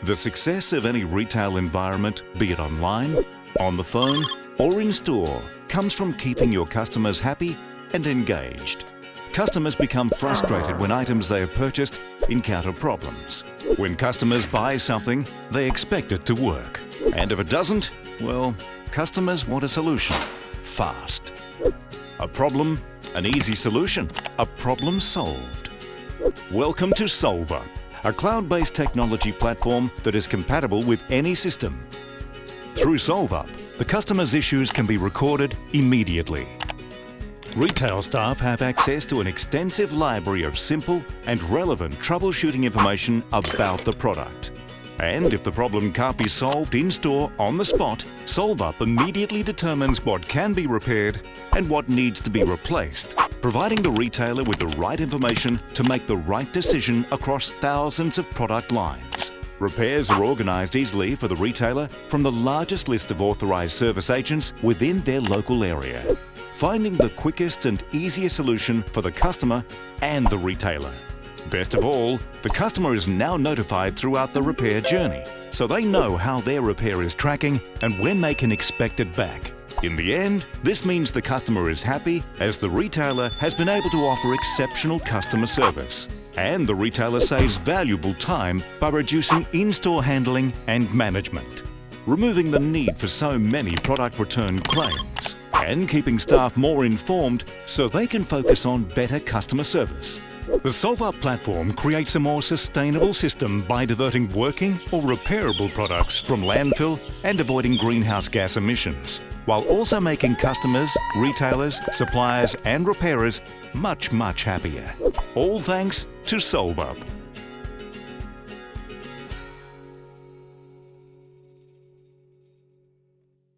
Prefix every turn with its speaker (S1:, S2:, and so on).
S1: The success of any retail environment, be it online, on the phone, or in store, comes from keeping your customers happy and engaged. Customers become frustrated when items they have purchased encounter problems. When customers buy something, they expect it to work. And if it doesn't, well, customers want a solution. Fast. A problem, an easy solution. A problem solved. Welcome to Solva, a cloud-based technology platform that is compatible with any system. Through Solvup, the customer's issues can be recorded immediately. Retail staff have access to an extensive library of simple and relevant troubleshooting information about the product. And if the problem can't be solved in-store on the spot, Solvup immediately determines what can be repaired and what needs to be replaced, providing the retailer with the right information to make the right decision across thousands of product lines. Repairs are organised easily for the retailer from the largest list of authorised service agents within their local area, finding the quickest and easiest solution for the customer and the retailer. Best of all, the customer is now notified throughout the repair journey, so they know how their repair is tracking and when they can expect it back. In the end, this means the customer is happy as the retailer has been able to offer exceptional customer service. And the retailer saves valuable time by reducing in-store handling and management, removing the need for so many product return claims, and keeping staff more informed so they can focus on better customer service. The Solvup platform creates a more sustainable system by diverting working or repairable products from landfill and avoiding greenhouse gas emissions, while also making customers, retailers, suppliers and repairers much happier. All thanks to Solvup.